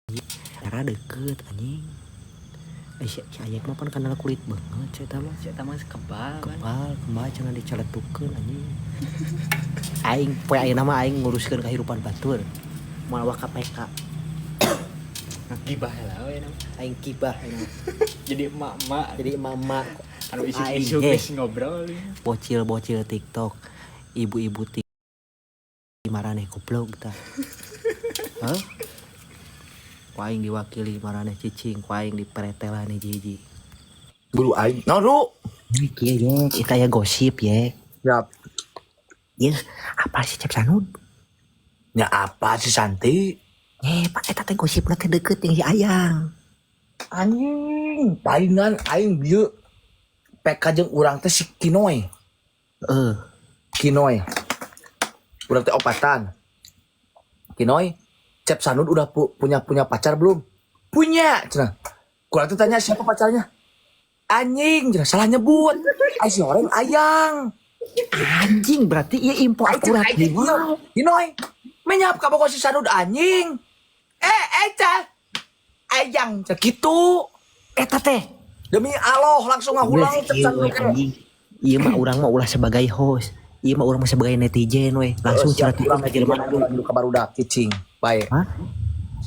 cara deket anjing. Si Ayek mah kan kenal kulit banget saya mah kebal jangan diceletukeun anjing. Aing poe ayeuna mah aing nguruskeun kehidupan batur malah KPK. Gibah lah we Aing kibah jadi emak-emak anu isu-isu geus ngobrol bocil TikTok ibu-ibu maraneh goblok tah. Hah? Ku aing diwakili maraneh cicing, ku aing diperetelan hiji-hiji. Bulu aing. Noru. Kieu ye, eta ya gosip ye. Yap. Ye, apa sih Cep Sanud? Ya apa sih Santi? Pak eta teh gosipna teh deket jeung si Ayang. Anjing, palingan aing bieu PK jeung urang teh si Kinoy. Kinoy. Urang teh opatan. Kinoy, Cep Sanud udah punya pacar belum? Punya, cenah. Kurang tuh tanya siapa pacarnya? Anjing, cenah salah nyebut. Ai si orang Ayang. Anjing, berarti ieu info akurat nih. Kinoy, menyap ka bogo si Sanud anjing. Cah. Ayang, cah kitu. Eta teh Demi Allah langsung ngahulang Cep Sanud anjing. Ieu mah urang mah ulah sebagai host. Ieu mah urang mah sebagai netizen we. Langsung cara tukang ka jelema dulu ka barudak cicing. Bae. Hah?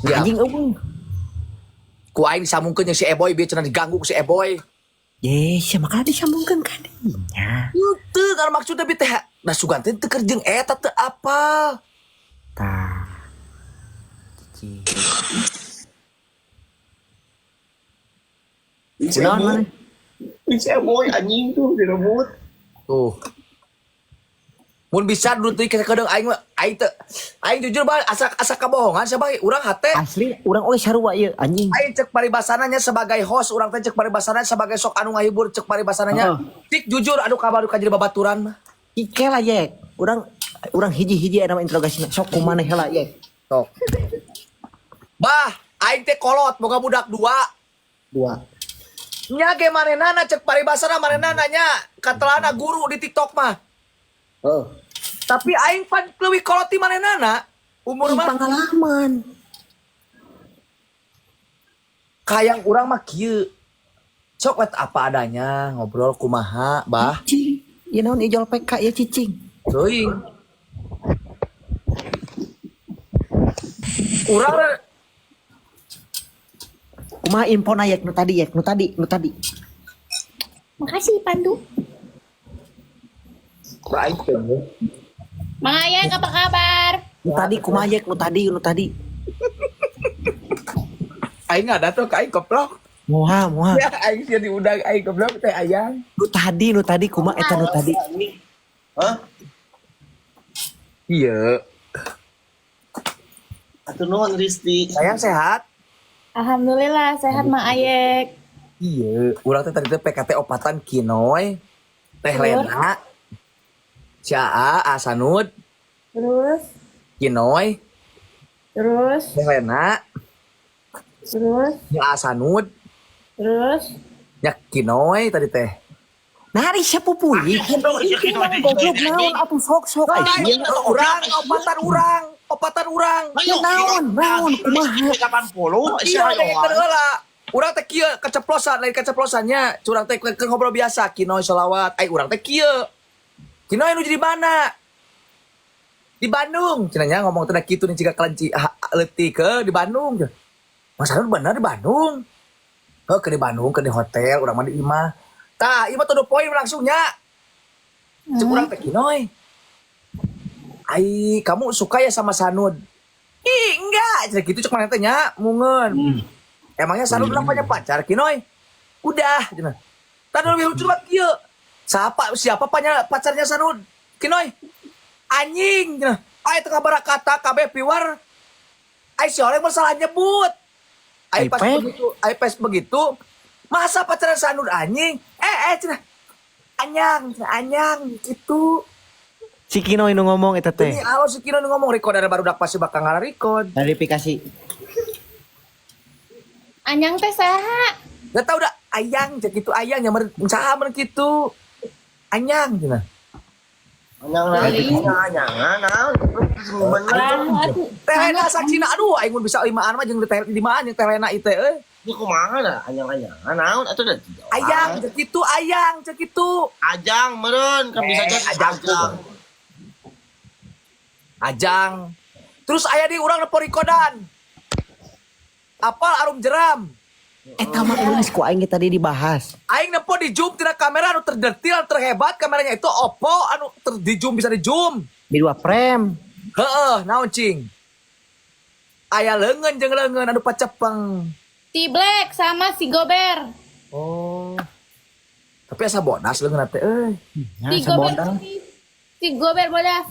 Ya. Anjing eueuh. Ku aing disambungkeun jeung si Eboy bieu cenah diganggu ku si Eboy. Yes, makanya disambungkeun ka dinya. Teu karena maksudnya bi teh da sugan teh teu keur jeung eta teu apa. Tah. Cicing. Kunaon? Si Eboy anjing tuh direbut. Tuh. Mun bisa dulu teh kadang aing mah aing jujur bae asa kabohongan sabah urang hate. Asli urang oge sarua ieu anjing. Aing cek paribasananya sebagai host, urang teh cek paribasananya sebagai sok anu ngahibur cek paribasananya. Tik jujur anu kabaru ka jadi babaturan mah. Ike lah ye. Urang hiji-hiji aya interogasinya. Sok kumaneh heula ye. Sok. Bah, aing teh kolot boga budak dua. Nya ge manehna cek paribasana manehna nanya katelana guru di TikTok mah. Tapi aing pan leuwih kolot ti manehna umur mah pengalaman. Kayang urang mah kieu. Sok wet apa adanya, ngobrol kumaha, bah. Cicing. Ieu naon ijol PK ya cicing. Teuing. Urang Kumaha info na yek nu tadi. Makasih Pandu. aing teh. Mang Ayang apa kabar? Nu tadi kumaha yek nu tadi. Aing ada tuh aing keplok. Moha. Ya aing sih diundang aing keplok teh Ayang. Nu tadi kumaha eta nu tadi. Hah? Iya. Atuh nuhun Risti. Sayang sehat? Alhamdulillah sehat Mang Ayek. Iya, urang teh tadi teh PKT opatan Kinoy, Teh Lena, Caa, Asanud, Terus, Kinoy, terus, Teh Lena, terus, nya Asanud, terus. nya Kinoy tadi teh. Nari sapupuli. Goblok naon atuh sok Iya, opatan urang. naon kumaha. 80 Iya, kayak heula. Urang teh kieu keceplosan, lain keceplosannya. Curang teh keur ngobrol biasa, Kinoy selawat. Urang teh kieu. Kinoy nu jadi mana? Di Bandung. Cenanya ngomong teh kitu nih ciga kelenci leutik ke di Bandung. Mas Arun bener di Bandung. Ke di Bandung, ke di hotel, urang mah di imah. Tah, imah tuh poin langsungnya. Cek urang teh Kinoy. Kamu suka ya sama Sanud? Ih, enggak. Cek gitu cek mana teh nya, mungeun. Emangnya Sanud udah punya pacar, Kinoy? Udah, cenah. Tadi lebih lucu banget kieu. Siapa pacarnya Sanud? Kinoy. Anjing, cenah. Ai teu kabarakata kabeh piwar. Ai si orang masalah nyebut. Ai pas begitu, masa pacaran Sanud anjing? Cenah. Anyang gitu. Si Kinoy nu ngomong eta teh. Ini alo si Kinoy nu ngomong record ada barudak pasti bakal ngarecord. Verifikasi. Anyang teh saha? Gak tau dah Ayang cek gitu Ayang yang saha men kitu. Anyang cenah. Anyang naon. Sahat. Teh Lena saksina aduh aing mun bisa imaan mah jeung teh di mana jeung teh Lena ieu teh euy. Di kumaha da anyang-anyangan naon atuh da. Ayang cek kitu ayang cek kitu. Ajang meureun kan bisa jadi Ajang. Ajang. Terus aya di urang nepo rikodan. Apal arum jeram. Eta mah geus ku aing tadi dibahas. Aing nepo di zoom tina kamera anu terdetil anu terhebat kameranya itu Oppo anu di zoom bisa di zoom. Di 2 frame. Heeh, naon cing? Aya leungeun jeung leungeun anu pacepeng. Si Black sama si Gober. Oh. Tapi asa bodas leungeun teh euy. Si Gober si Gober bodas.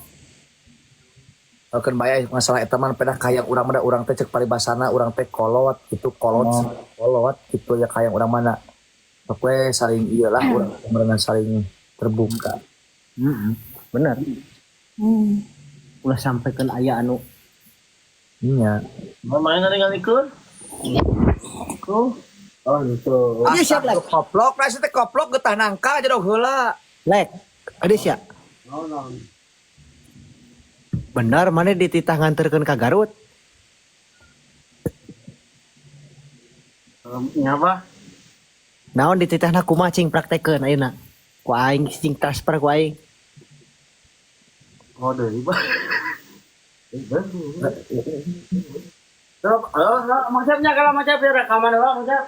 Keun bae masalah eta mah pedah kayang urang mah urang teh cek paribasana urang teh kolot gitu kolot gitu ya kayang urang mana. Pokoknya saling iyalah urang merenang saling terbuka. Bener. Ulah sampaikan aya anu Iya. Main ngalikeun. Oh gitu. Iya siap lah. Koplok, rasa teh koplok getah nangka aja dong heula. lek. Ada sia. Benar mana dititah nganterkeun ka Garut? Nyapa? Naon dititahna kumaha cing praktekeun ayeuna? Ku aing cing transfer ku aing. Oh deui bah. Macamnya kalau macam ya rekaman doang macam.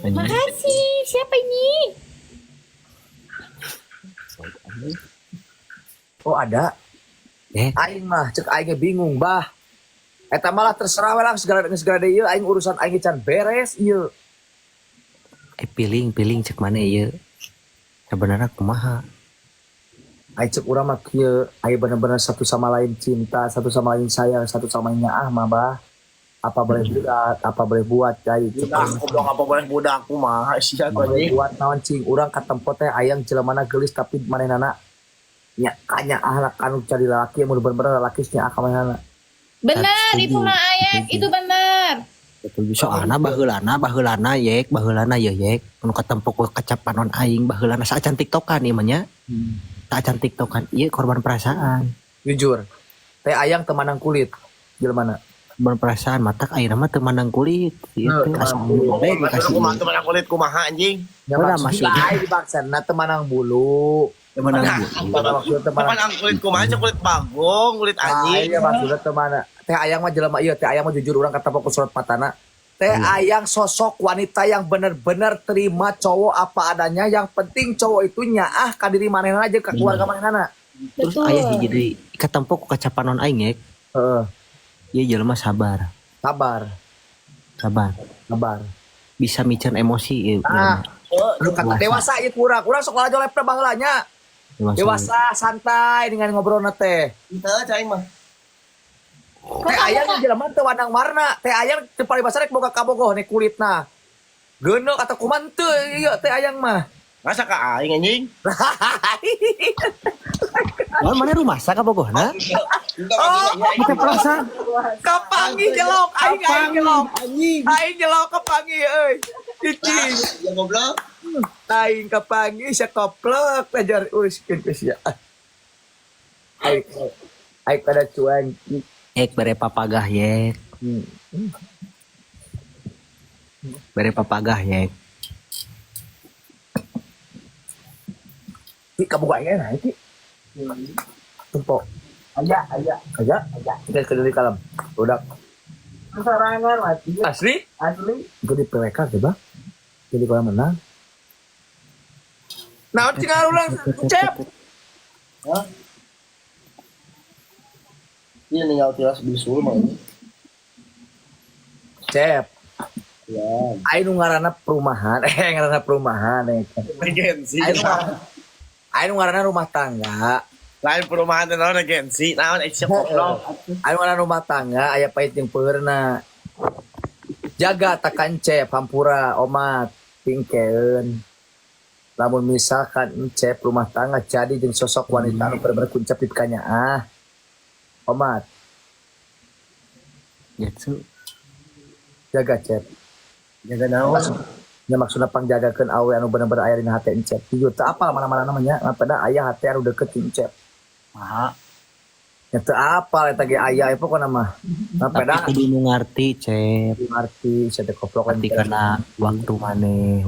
Makasih. Siapa ini? Oh ada. Aing mah cek aing bingung bah. Eta malah terserah we lang segala deui aing urusan aing can beres ieu. Piling cek mana ieu? Sebenarnya kumaha? Aing cek urang mah kieu, aing bener-bener satu sama lain cinta, satu sama lain sayang, satu sama lain nyaah mah bah. Apa boleh buat, apa boleh buat cai. Budak, goblok apa boleh budak kumaha sia Boleh buat naon cing, urang katempo teh ayang jelemana geulis tapi manehna nya kanya ahlak anu cari laki mun bener-bener lalaki nya ka manehna. Benar, itu mah ayat, itu benar. Soalna baheulana yek anu katempo ku kacapanon aing baheulana saacan tiktokan ieu mah nya. Saacan tiktokan ieu korban perasaan. Jujur. Teh ayang temanang kulit jelemana. Korban perasaan matak ayeuna mah teu mandang kulit. Ieu teh asa boleh dikasih. Kumaha teman kulit kumaha anjing. Ya maksudnya aing dibaksana temanang bulu. Temanang Teman kulit kumaha kulit bagong, kulit anjing. Iya maksudnya temanang. Teh ayang mah jelema ieu teh ayang mah jujur urang kata pokok surat matana. Teh ayang sosok wanita yang bener-bener terima cowok apa adanya. Yang penting cowok itu nyaah ka diri manehna aja ka keluarga manehna. Terus Betul. aya hiji deui katempo ku kacapanon aing yek. Heeh. Ieu jelema sabar. Bisa miceun emosi ieu. Lu kata dewasa ieu kurang sok lajol lepna baheulanya. Dewasa santai dengan ngobrolna teh. Teu cai mah. Teh ayang jelema teu wanang warna. Teh ayang teu paribasa rek boga kabogoh nih kulitna. Geuneuh kata kuman teu ieu teh ayang mah. Masa ka aing anjing? Lawan mana rumah sa kabogohna? Kita perasaan. Kapangi jelok aing jelok. Aing jelok kapangi euy. Cicing. Ya goblok. Aing kapangi sia koplok ajar uskeun ke sia. Aing kada cuan. Yek bere papagah yek. Bere papagah yek. Ki kaboga aya na iki. Tempo. Aya. Kita ke dari kalam. Udah. Sarangan mati. Asli? Gue di PWK coba. Jadi kolam menang. Nah, tinggal ulang cep. Ini ninggal tilas bisul mah. Cep. Ya. Aing ngaranna perumahan. Ngaranna perumahan. Agensi. Aing ngaranna rumah tangga. Lain perumahan teh naon agensi, naon siap goblok. Aing ngaranna rumah tangga aya pait jeung peurna. Jaga takan cep hampura omat pingkeun. Lamun misalkan cep rumah tangga jadi jeung sosok wanita anu bener-bener kuncap di kanyaah. Omat Gitu. jaga cep. Jaga naon? Ya maksudna pangjagakeun awe anu bener-bener aya dina hate cep. Jujur teu apal mana-mana namanya, pada aya hate anu deukeut jeung cep. Maha. Itu apa eta ge aya ieu pokona mah. Tapi Napeda kudu nu ngarti cep ngarti saya teh koplok ngarti kana waktu maneh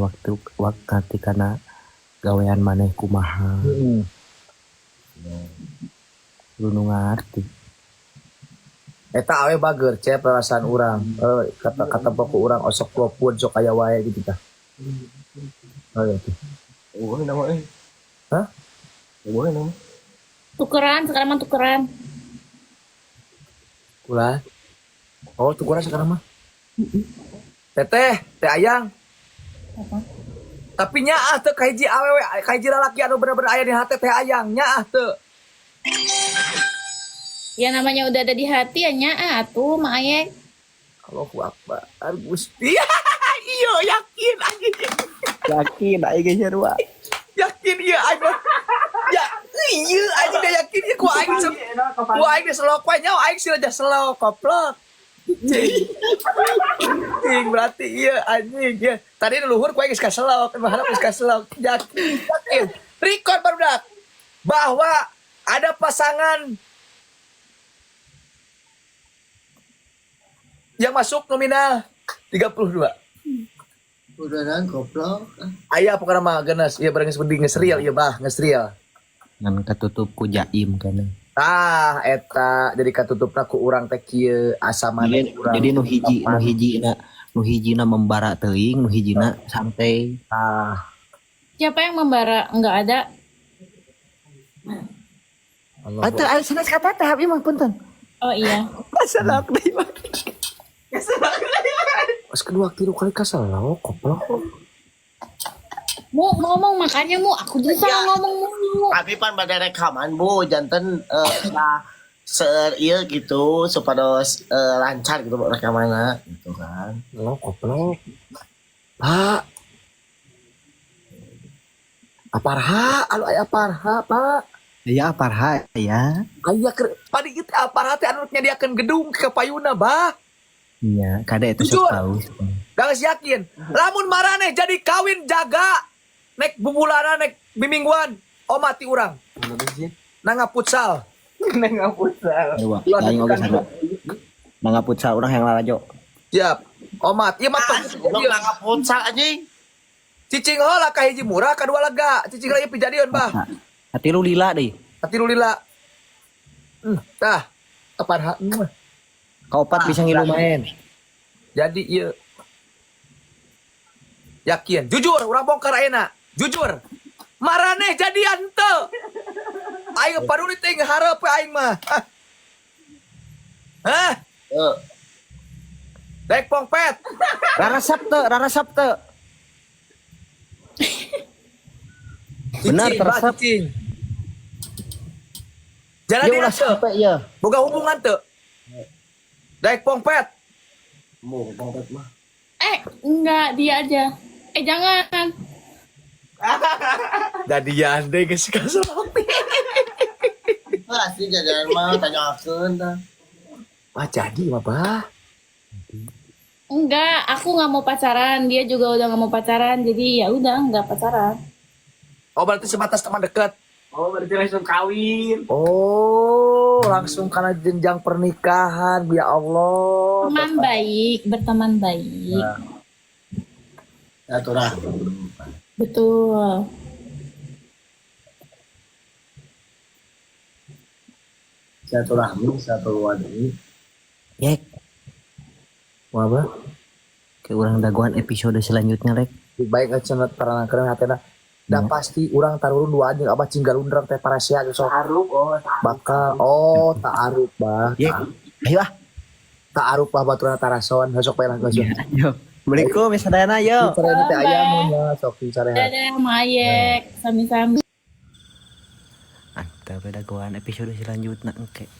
ngarti kana gawean maneh kumaha Heeh. kudu nu ngarti. Eta awe bager cep perasaan urang. Kata pokok urang osok klopun sok aya wae gitu tah. Oh gitu. Oh, nama eh. Hah? Oh, nama. Tukeran, sekarang mah tukeran. Ulah. Oh, tukeran sekarang mah. Teteh, teh ayang. Apa? Tapi nyaah teu kahiji awewe, kahiji lalaki anu bener-bener aya di hati teh ayang, nyaah teu. Ya namanya udah ada di hati ya nyaa atuh Mak Ayek. Allahu Akbar. Gusti. Iya, yakin anjing. Yakin aing ge sarua. Yakin ieu anjing. Ya, iya anjing da yakin ieu ku aing ku aing geus selok we nya aing sih aja selok koplok. Ting berarti iya anjing ya. Tadi di luhur ku aing geus kaselok, berharap geus kaselok. Yakin. Record barudak bahwa ada pasangan yang masuk nominal 32. Udah dan goblok. Aya pokoknya mah geus ieu bareng seperti ngesriel ieu bah, ngesriel. Ngan katutup ku jaim kana. Tah eta jadi katutupna ku urang teh kieu asa maneh urang. Jadi nu hijina membara teuing, nu hijina santai. Tah Siapa yang membara? Enggak ada. Allah. Atuh aya sanes kata teh abi mah punten. Oh iya. Pasalak deui mah. Pas kedua kali kaselok koplok. Mu ngomong makanya mu aku juga salah ngomong mu. Tapi pan pada rekaman bu, jantan lah ieu gitu supados lancar gitu rekamanna gitu kan. Lo koplok. Pak. Aparha, anu aya aparha, Pak. Ya parha ya. Aya padi kitu aparha teh anu nyadiakeun gedung ke payuna, bah. Iya, kada itu Jujur. sok tahu. Gak yakin. Lamun maraneh jadi kawin jaga. Nek bubulana nek bimingguan. O mati urang. Nanga futsal. Dewa, aing oge sarua. Mangga futsal urang yang lalajo. Siap. O mati. Ieu mah Goblok nangap futsal anjing. cicing heula ka hiji murah, kadua lega. Cicing heula ieu pijadian, bah. Hati lu lila deui. Hati lu lila. Tah. Aparha. Kaopat bisa ngilu main. Jadi ieu. Yakin. Jujur, urang bongkar ayeuna. Jujur. Maraneh jadian teu. Aing paduli teh ngahareup we aing mah. Hah? Dek pongpet. Rarasap teu. Benar Cicing, teresep. bah, cicing. Jalan Ieu dina ulah teu. sampai ieu. Boga hubungan teu. Dek pongpet. Mu bangkat mah. Enggak dia aja. Jangan. Dadian deh geus kaselok. Pasti jajan mah tanyakeun tah. Wah jadi mah, bah. Enggak, aku nggak mau pacaran. Dia juga udah nggak mau pacaran. Jadi ya udah nggak pacaran. Oh berarti sebatas teman dekat. Oh, berarti langsung kawin. Oh, langsung karena jenjang pernikahan, ya Allah. Teman baik, berteman baik. Silaturahmi. Betul. Silaturahmi, silaturahmi. Yek, Mau apa? ke urang dagoan episode selanjutnya rek. Baik aja para keren hatena. Dan pasti orang taruh dua aja apa cinggalundrang teh parasia sok Taruh, bakal ta'aruf bah. Yek, ayo ah. Ta'aruf bah baturna tarason sok bae lah Yo. Assalamualaikum ya sadayana yo. Caranya teh aya nya sok caranya. Dadah Mayek, sami-sami. Antara dagoan episode selanjutnya engke.